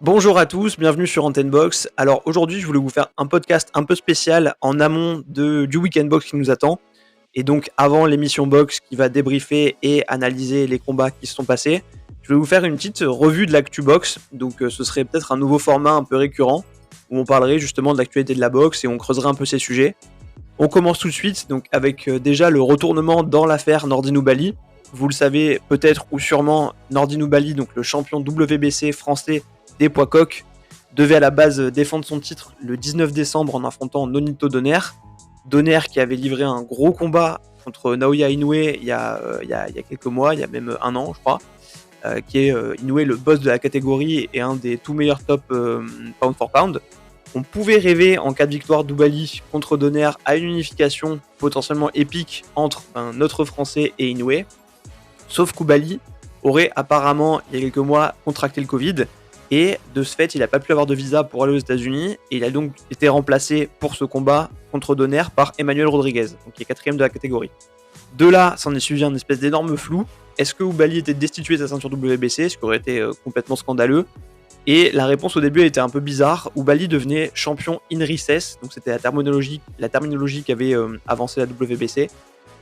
Bonjour à tous, bienvenue sur Antenne Box. Alors aujourd'hui, je voulais vous faire un podcast un peu spécial en amont du Weekend Box qui nous attend. Et donc avant l'émission Box qui va débriefer et analyser les combats qui se sont passés, je vais vous faire une petite revue de l'actu Box. Donc ce serait peut-être un nouveau format un peu récurrent où on parlerait justement de l'actualité de la boxe et on creuserait un peu ces sujets. On commence tout de suite donc avec déjà le retournement dans l'affaire Nordin Oubaly. Vous le savez peut-être ou sûrement, Nordin Oubaly, donc le champion WBC français des poids coqs, devait à la base défendre son titre le 19 décembre en affrontant Nonito Donaire. Donaire qui avait livré un gros combat contre Naoya Inoue il y a quelques mois, il y a même un an je crois, qui est Inoue le boss de la catégorie et un des tout meilleurs top pound for pound. On pouvait rêver en cas de victoire d'Oubaly contre Donaire à une unification potentiellement épique entre notre français et Inoue. Sauf qu'Oubaly aurait apparemment, il y a quelques mois, contracté le Covid. Et de ce fait, il n'a pas pu avoir de visa pour aller aux États-Unis. Et il a donc été remplacé pour ce combat contre Donaire par Emmanuel Rodriguez, donc qui est 4ème de la catégorie. De là, s'en est suivi un espèce d'énorme flou. Est-ce que Oubaly était destitué de sa ceinture WBC, ce qui aurait été complètement scandaleux? Et la réponse au début était un peu bizarre. Oubaly devenait champion in recess, donc c'était la terminologie qu'avait avancé la WBC.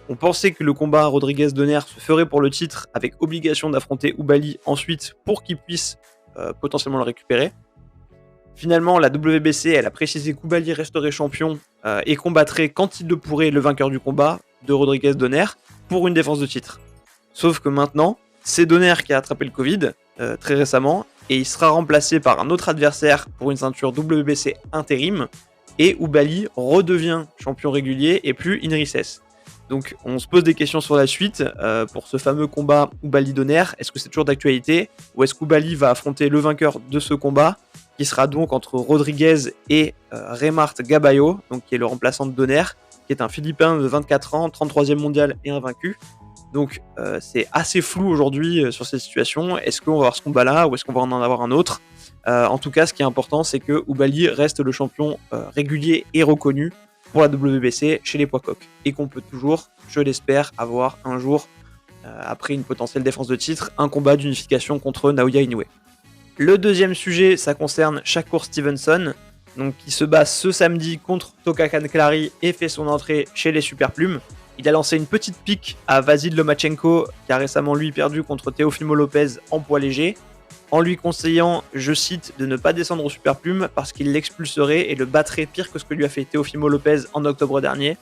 On pensait que le combat Rodriguez-Donaire se ferait pour le titre, avec obligation d'affronter Oubaly ensuite pour qu'il puisse potentiellement le récupérer. Finalement, la WBC, elle a précisé qu'Oubaly resterait champion et combattrait quand il le pourrait le vainqueur du combat de Rodriguez-Donaire pour une défense de titre. Sauf que maintenant, c'est Donaire qui a attrapé le Covid très récemment et il sera remplacé par un autre adversaire pour une ceinture WBC intérim et Oubaly redevient champion régulier et plus in recess. Donc on se pose des questions sur la suite pour ce fameux combat Oubaly-Donaire. Est-ce que c'est toujours d'actualité ou est-ce qu'Oubaly va affronter le vainqueur de ce combat qui sera donc entre Rodriguez et Reymart Gabayo, donc qui est le remplaçant de Donaire, qui est un Philippin de 24 ans, 33e mondial et invaincu. Donc c'est assez flou aujourd'hui sur cette situation. Est-ce qu'on va avoir ce combat-là ou est-ce qu'on va en avoir un autre? En tout cas, ce qui est important, c'est que Oubaly reste le champion régulier et reconnu pour la WBC chez les poids coqs et qu'on peut toujours, je l'espère, avoir un jour, après une potentielle défense de titre, un combat d'unification contre Naoya Inoue. Le deuxième sujet, ça concerne Shakur Stevenson, donc qui se bat ce samedi contre Toka Kanklari et fait son entrée chez les Superplumes. Il a lancé une petite pique à Vasil Lomachenko, qui a récemment lui perdu contre Teofimo Lopez en poids léger, en lui conseillant, je cite, de ne pas descendre aux Superplumes parce qu'il l'expulserait et le battrait pire que ce que lui a fait Teofimo Lopez en octobre dernier.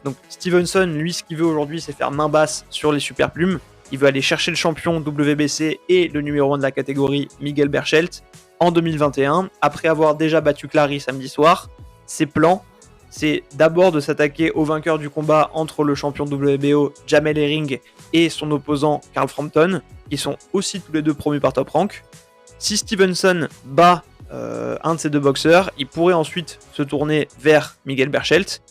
Donc Stevenson, lui, ce qu'il veut aujourd'hui, c'est faire main basse sur les Superplumes. Il veut aller chercher le champion WBC et le numéro 1 de la catégorie, Miguel Berchelt, en 2021, après avoir déjà battu Clary samedi soir. Ses plans, c'est d'abord de s'attaquer au vainqueur du combat entre le champion WBO Jamel Herring et son opposant Carl Frampton, qui sont aussi tous les deux promus par Top Rank. Si Stevenson bat un de ces deux boxeurs, il pourrait ensuite se tourner vers Miguel Berchelt.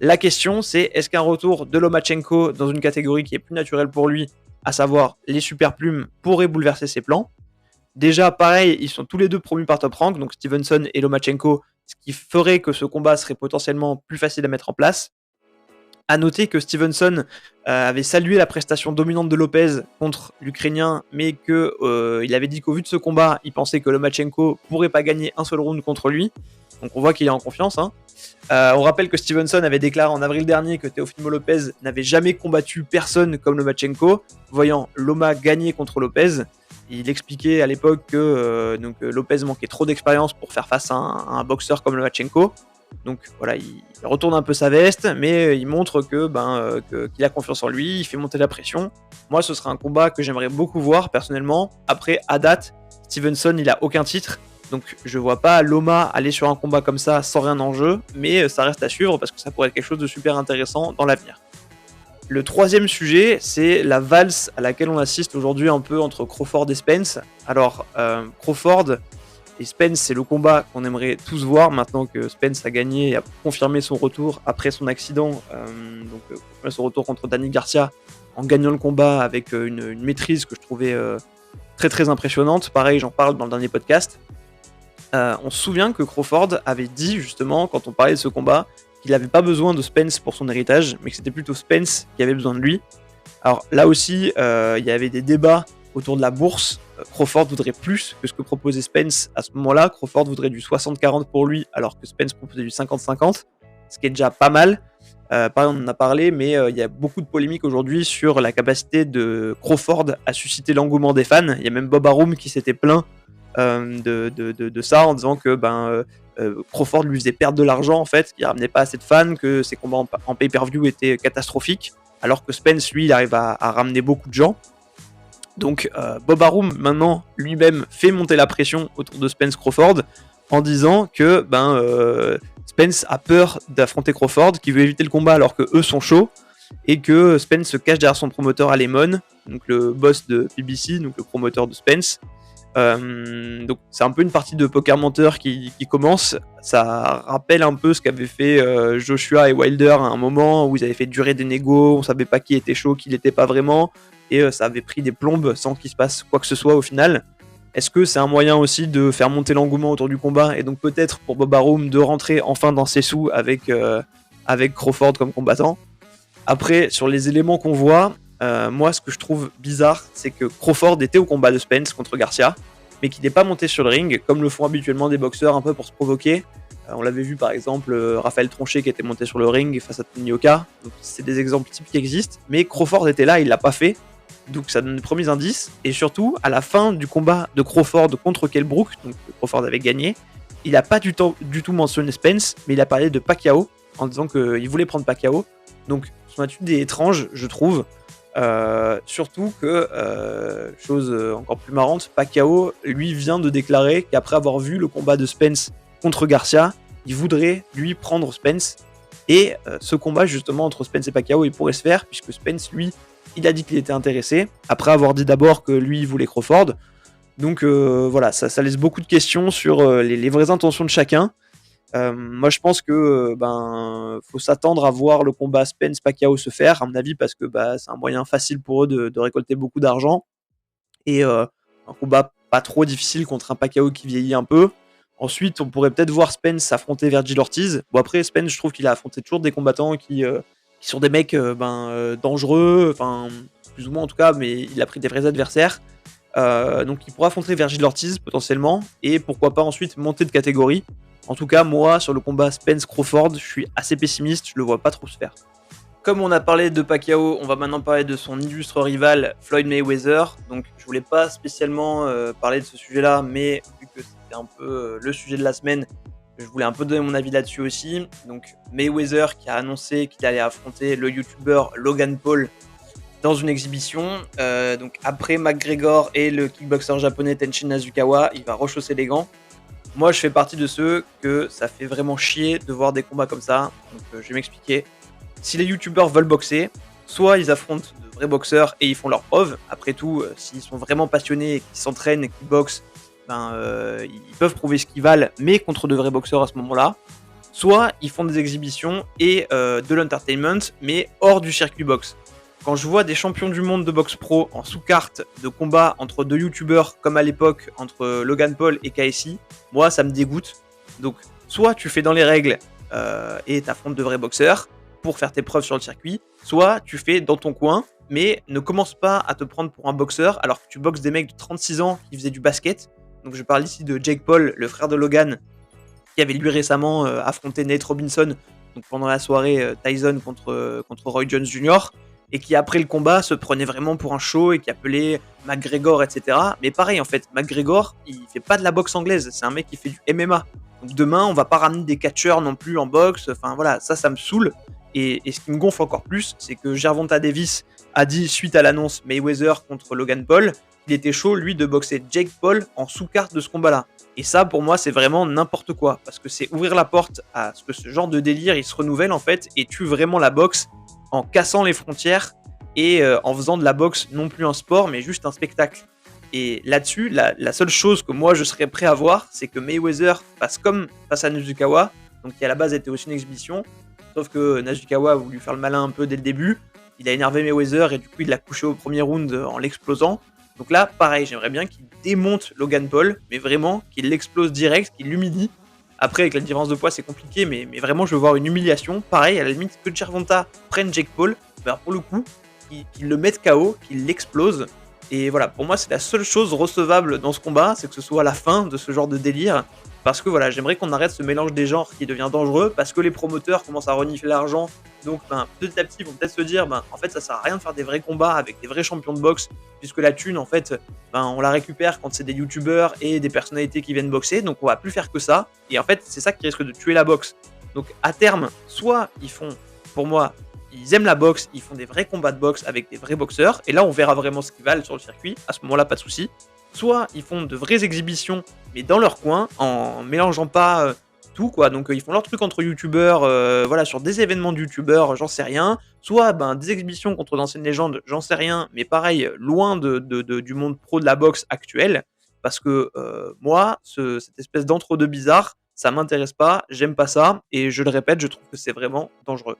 La question, c'est est-ce qu'un retour de Lomachenko dans une catégorie qui est plus naturelle pour lui, à savoir les Superplumes, pourrait bouleverser ses plans? Déjà, pareil, ils sont tous les deux promus par Top Rank, donc Stevenson et Lomachenko, ce qui ferait que ce combat serait potentiellement plus facile à mettre en place. A noter que Stevenson avait salué la prestation dominante de Lopez contre l'Ukrainien, mais qu'il avait dit qu'au vu de ce combat, il pensait que Lomachenko pourrait pas gagner un seul round contre lui. Donc on voit qu'il est en confiance. On rappelle que Stevenson avait déclaré en avril dernier que Teofimo Lopez n'avait jamais combattu personne comme Lomachenko, voyant Loma gagner contre Lopez. Il expliquait à l'époque que Lopez manquait trop d'expérience pour faire face à un boxeur comme Lomachenko. Donc voilà, il retourne un peu sa veste, mais il montre qu'il a confiance en lui, il fait monter la pression. Moi, ce serait un combat que j'aimerais beaucoup voir personnellement. Après, à date, Stevenson, il a aucun titre, donc je vois pas Loma aller sur un combat comme ça sans rien en jeu, mais ça reste à suivre parce que ça pourrait être quelque chose de super intéressant dans l'avenir. Le troisième sujet, c'est la valse à laquelle on assiste aujourd'hui un peu entre Crawford et Spence. Alors, Crawford et Spence, c'est le combat qu'on aimerait tous voir maintenant que Spence a gagné et a confirmé son retour après son accident, son retour contre Danny Garcia en gagnant le combat avec une maîtrise que je trouvais très très impressionnante. Pareil, j'en parle dans le dernier podcast. On se souvient que Crawford avait dit justement, quand on parlait de ce combat, qu'il n'avait pas besoin de Spence pour son héritage, mais que c'était plutôt Spence qui avait besoin de lui. Alors là aussi, il y avait des débats autour de la bourse Crawford voudrait plus que ce que proposait Spence à ce moment-là. Crawford voudrait du 60-40 pour lui, alors que Spence proposait du 50-50, ce qui est déjà pas mal. Pareil, on en a parlé, mais il y a beaucoup de polémiques aujourd'hui sur la capacité de Crawford à susciter l'engouement des fans. Il y a même Bob Arum qui s'était plaint de ça en disant que Crawford lui faisait perdre de l'argent, en fait, qu'il ramenait pas assez de fans, que ses combats en pay-per-view étaient catastrophiques, alors que Spence, lui, il arrive à ramener beaucoup de gens. Donc Bob Arum, maintenant, lui-même fait monter la pression autour de Spence Crawford en disant que Spence a peur d'affronter Crawford, qu'il veut éviter le combat alors que eux sont chauds, et que Spence se cache derrière son promoteur Alemon, donc le boss de PBC, donc le promoteur de Spence. Donc c'est un peu une partie de poker menteur qui commence. Ça rappelle un peu ce qu'avaient fait Joshua et Wilder à un moment où ils avaient fait durer des négos, on savait pas qui était chaud, qui l'était pas vraiment, et ça avait pris des plombes sans qu'il se passe quoi que ce soit au final. Est-ce que c'est un moyen aussi de faire monter l'engouement autour du combat, et donc peut-être pour Bob Arum de rentrer enfin dans ses sous avec Crawford comme combattant? Après, sur les éléments qu'on voit, moi ce que je trouve bizarre, c'est que Crawford était au combat de Spence contre Garcia, mais qu'il n'est pas monté sur le ring, comme le font habituellement des boxeurs un peu pour se provoquer. On l'avait vu par exemple Raphaël Tronchet qui était monté sur le ring face à Tony Oka, donc c'est des exemples typiques qui existent, mais Crawford était là, il l'a pas fait. Donc ça donne les premiers indices, et surtout à la fin du combat de Crawford contre Kell Brook, donc Crawford avait gagné, il n'a pas du tout mentionné Spence, mais il a parlé de Pacquiao en disant qu'il voulait prendre Pacquiao. Donc son attitude est étrange, je trouve. Surtout que, chose encore plus marrante, Pacquiao lui vient de déclarer qu'après avoir vu le combat de Spence contre Garcia, il voudrait lui prendre Spence, et ce combat justement entre Spence et Pacquiao il pourrait se faire, puisque Spence lui il a dit qu'il était intéressé, après avoir dit d'abord que lui il voulait Crawford. Donc voilà, ça laisse beaucoup de questions sur les vraies intentions de chacun. Moi je pense que faut s'attendre à voir le combat Spence-Pacquiao se faire, à mon avis, parce que c'est un moyen facile pour eux de récolter beaucoup d'argent, et un combat pas trop difficile contre un Pacquiao qui vieillit un peu. Ensuite on pourrait peut-être voir Spence affronter Vergil Ortiz. Bon, après Spence, je trouve qu'il a affronté toujours des combattants qui sont des mecs dangereux, enfin plus ou moins en tout cas, mais il a pris des vrais adversaires. Donc il pourra affronter Vergil Ortiz potentiellement, et pourquoi pas ensuite monter de catégorie. En tout cas, moi, sur le combat Spence-Crawford, je suis assez pessimiste, je le vois pas trop se faire. Comme on a parlé de Pacquiao, on va maintenant parler de son illustre rival Floyd Mayweather. Donc je voulais pas spécialement parler de ce sujet-là, mais vu que c'était un peu le sujet de la semaine, je voulais un peu donner mon avis là-dessus aussi. Donc Mayweather qui a annoncé qu'il allait affronter le YouTuber Logan Paul dans une exhibition. Donc après McGregor et le kickboxer japonais Tenshin Nasukawa, il va rechausser les gants. Moi, je fais partie de ceux que ça fait vraiment chier de voir des combats comme ça. Donc je vais m'expliquer. Si les youtubeurs veulent boxer, soit ils affrontent de vrais boxeurs et ils font leurs preuves. Après tout, s'ils sont vraiment passionnés, qu'ils s'entraînent et qu'ils boxent, ils peuvent prouver ce qu'ils valent, mais contre de vrais boxeurs à ce moment-là. Soit ils font des exhibitions et de l'entertainment, mais hors du circuit boxe. Quand je vois des champions du monde de boxe pro en sous-carte de combat entre deux youtubeurs, comme à l'époque entre Logan Paul et KSI, moi ça me dégoûte. Donc soit tu fais dans les règles et t'affrontes de vrais boxeurs pour faire tes preuves sur le circuit, soit tu fais dans ton coin, mais ne commence pas à te prendre pour un boxeur alors que tu boxes des mecs de 36 ans qui faisaient du basket. Donc je parle ici de Jake Paul, le frère de Logan, qui avait lui récemment affronté Nate Robinson, donc pendant la soirée Tyson contre Roy Jones Jr., et qui après le combat se prenait vraiment pour un show et qui appelait McGregor, etc. Mais pareil en fait, McGregor, il fait pas de la boxe anglaise, c'est un mec qui fait du MMA. Donc demain, on va pas ramener des catcheurs non plus en boxe, enfin voilà, ça me saoule. Et ce qui me gonfle encore plus, c'est que Gervonta Davis a dit suite à l'annonce Mayweather contre Logan Paul, il était chaud lui de boxer Jake Paul en sous-carte de ce combat-là. Et ça pour moi c'est vraiment n'importe quoi, parce que c'est ouvrir la porte à ce que ce genre de délire il se renouvelle en fait et tue vraiment la boxe en cassant les frontières et en faisant de la boxe non plus un sport mais juste un spectacle. Et là-dessus, la seule chose que moi je serais prêt à voir, c'est que Mayweather fasse comme face à Nasukawa, donc qui à la base était aussi une exhibition, sauf que Nasukawa a voulu faire le malin un peu dès le début, il a énervé Mayweather et du coup il l'a couché au premier round en l'explosant. Donc là, pareil, j'aimerais bien qu'il démonte Logan Paul, mais vraiment qu'il l'explose direct, qu'il l'humilie. Après, avec la différence de poids, c'est compliqué, mais vraiment, je veux voir une humiliation. Pareil, à la limite, que Gervonta prenne Jake Paul, pour le coup, qu'il le mette KO, qu'il l'explose, Et voilà, pour moi, c'est la seule chose recevable dans ce combat, c'est que ce soit la fin de ce genre de délire. Parce que voilà, j'aimerais qu'on arrête ce mélange des genres qui devient dangereux, parce que les promoteurs commencent à renifler l'argent. Donc petit à petit, ils vont peut-être se dire, en fait, ça sert à rien de faire des vrais combats avec des vrais champions de boxe, puisque la thune, en fait, on la récupère quand c'est des youtubeurs et des personnalités qui viennent boxer. Donc on va plus faire que ça. Et en fait, c'est ça qui risque de tuer la boxe. Donc à terme, soit ils font, pour moi, ils aiment la boxe, ils font des vrais combats de boxe avec des vrais boxeurs, et là on verra vraiment ce qu'ils valent sur le circuit, à ce moment-là pas de souci. Soit ils font de vraies exhibitions, mais dans leur coin, en mélangeant pas tout quoi, donc ils font leur truc entre youtubeurs, voilà, sur des événements de youtubeurs, j'en sais rien. Soit des exhibitions contre d'anciennes légendes, j'en sais rien, mais pareil, loin du monde pro de la boxe actuelle, parce que moi, cette espèce d'entre-deux bizarre, ça m'intéresse pas, j'aime pas ça, et je le répète, je trouve que c'est vraiment dangereux.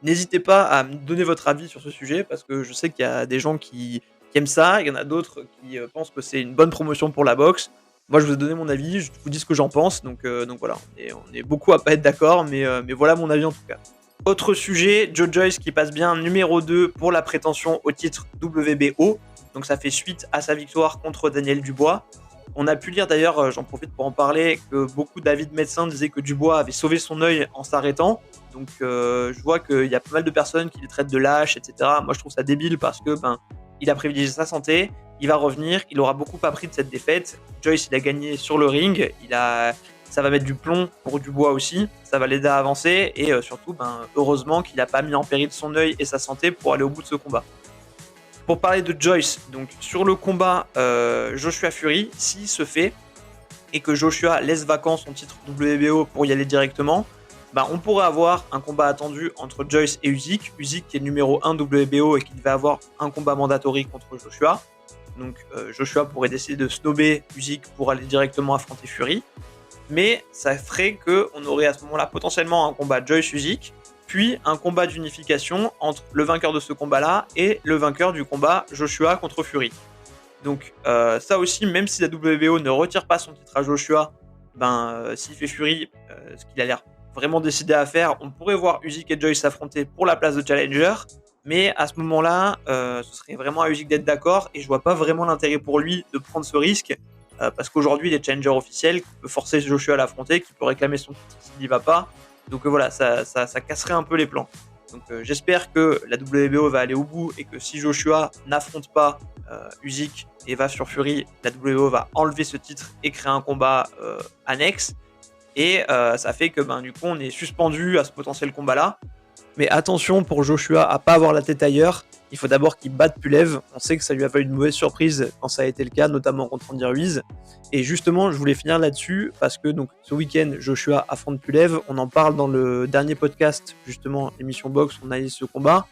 N'hésitez pas à me donner votre avis sur ce sujet, parce que je sais qu'il y a des gens qui aiment ça, il y en a d'autres qui pensent que c'est une bonne promotion pour la boxe. Moi, je vous ai donné mon avis, je vous dis ce que j'en pense, donc voilà, on est beaucoup à pas être d'accord, mais voilà mon avis en tout cas. Autre sujet, Joe Joyce qui passe bien numéro 2 pour la prétention au titre WBO, donc ça fait suite à sa victoire contre Daniel Dubois. On a pu lire d'ailleurs, j'en profite pour en parler, que beaucoup d'avis de médecins disaient que Dubois avait sauvé son œil en s'arrêtant. Donc je vois qu'il y a pas mal de personnes qui le traitent de lâche, etc. Moi je trouve ça débile parce que il a privilégié sa santé, il va revenir, il aura beaucoup appris de cette défaite. Joyce il a gagné sur le ring, ça va mettre du plomb pour Dubois aussi, ça va l'aider à avancer et surtout heureusement qu'il n'a pas mis en péril son œil et sa santé pour aller au bout de ce combat. Pour parler de Joyce, donc sur le combat Joshua Fury, s'il se fait et que Joshua laisse vacant son titre WBO pour y aller directement, on pourrait avoir un combat attendu entre Joyce et Usyk. Usyk qui est numéro 1 WBO et qui va avoir un combat mandatory contre Joshua. Donc Joshua pourrait décider de snobber Usyk pour aller directement affronter Fury. Mais ça ferait qu'on aurait à ce moment-là potentiellement un combat Joyce-Usyk, puis un combat d'unification entre le vainqueur de ce combat-là et le vainqueur du combat Joshua contre Fury. Donc ça aussi, même si la WBO ne retire pas son titre à Joshua, s'il fait Fury, ce qu'il a l'air vraiment décidé à faire, on pourrait voir Usyk et Joyce s'affronter pour la place de challenger, mais à ce moment-là, ce serait vraiment à Usyk d'être d'accord, et je vois pas vraiment l'intérêt pour lui de prendre ce risque, parce qu'aujourd'hui il est challenger officiel, qui peut forcer Joshua à l'affronter, qui peut réclamer son titre s'il n'y va pas, donc voilà, ça casserait un peu les plans. Donc j'espère que la WBO va aller au bout, et que si Joshua n'affronte pas Usyk et va sur Fury, la WBO va enlever ce titre et créer un combat annexe. Et ça fait que du coup on est suspendu à ce potentiel combat là. Mais attention pour Joshua à pas avoir la tête ailleurs. Il faut d'abord qu'il batte Pulev. On sait que ça lui a fait une mauvaise surprise quand ça a été le cas, notamment contre Andy Ruiz. Et justement, je voulais finir là-dessus parce que donc ce week-end, Joshua affronte Pulev. On en parle dans le dernier podcast, justement, l'émission Box, on analyse ce combat.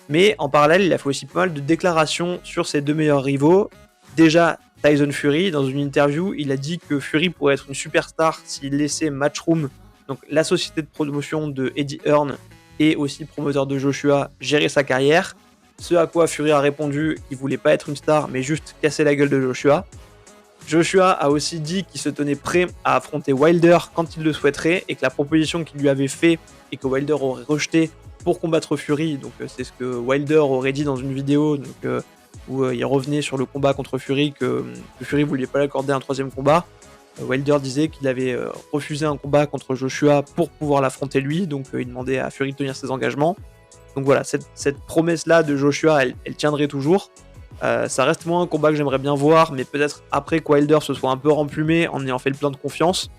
Mais en parallèle, il a fait aussi pas mal de déclarations sur ses deux meilleurs rivaux. Déjà, Tyson Fury, dans une interview, il a dit que Fury pourrait être une superstar s'il laissait Matchroom, donc la société de promotion de Eddie Hearn et aussi promoteur de Joshua, gérer sa carrière. Ce à quoi Fury a répondu qu'il voulait pas être une star, mais juste casser la gueule de Joshua. Joshua a aussi dit qu'il se tenait prêt à affronter Wilder quand il le souhaiterait, et que la proposition qu'il lui avait fait et que Wilder aurait rejeté pour combattre Fury, donc c'est ce que Wilder aurait dit dans une vidéo, donc où il revenait sur le combat contre Fury, que Fury voulait pas l'accorder un troisième combat. Wilder disait qu'il avait refusé un combat contre Joshua pour pouvoir l'affronter lui, donc il demandait à Fury de tenir ses engagements. Donc voilà, cette promesse-là de Joshua, elle tiendrait toujours. Ça reste moins un combat que j'aimerais bien voir, mais peut-être après que Wilder se soit un peu remplumé en ayant fait le plein de confiance.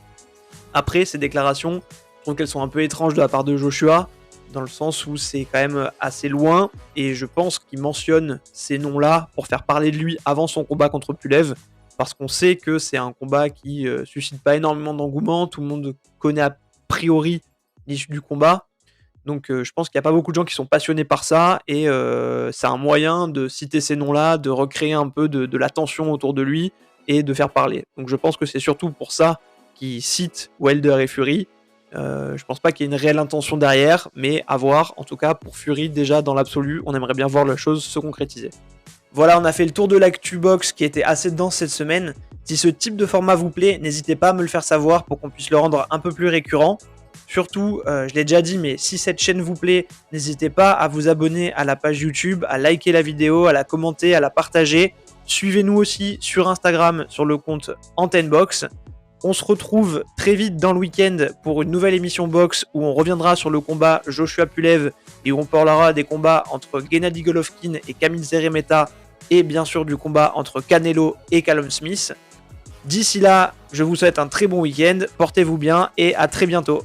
Après, ces déclarations, je trouve qu'elles sont un peu étranges de la part de Joshua, dans le sens où c'est quand même assez loin, et je pense qu'il mentionne ces noms-là pour faire parler de lui avant son combat contre Pulev, parce qu'on sait que c'est un combat qui suscite pas énormément d'engouement, tout le monde connaît a priori l'issue du combat, donc je pense qu'il n'y a pas beaucoup de gens qui sont passionnés par ça, et c'est un moyen de citer ces noms-là, de recréer un peu de la tension autour de lui, et de faire parler. Donc je pense que c'est surtout pour ça qu'il cite Wilder et Fury. Je pense pas qu'il y ait une réelle intention derrière, mais à voir. En tout cas, pour Fury, déjà dans l'absolu, on aimerait bien voir la chose se concrétiser. Voilà, on a fait le tour de l'actu box qui était assez dense cette semaine. Si ce type de format vous plaît, n'hésitez pas à me le faire savoir pour qu'on puisse le rendre un peu plus récurrent. Surtout, je l'ai déjà dit, mais si cette chaîne vous plaît, n'hésitez pas à vous abonner à la page YouTube, à liker la vidéo, à la commenter, à la partager. Suivez-nous aussi sur Instagram sur le compte Antenne Box. On se retrouve très vite dans le week-end pour une nouvelle émission box où on reviendra sur le combat Joshua Pulev et où on parlera des combats entre Gennady Golovkin et Kamil Szeremeta et bien sûr du combat entre Canelo et Callum Smith. D'ici là, je vous souhaite un très bon week-end, portez-vous bien et à très bientôt.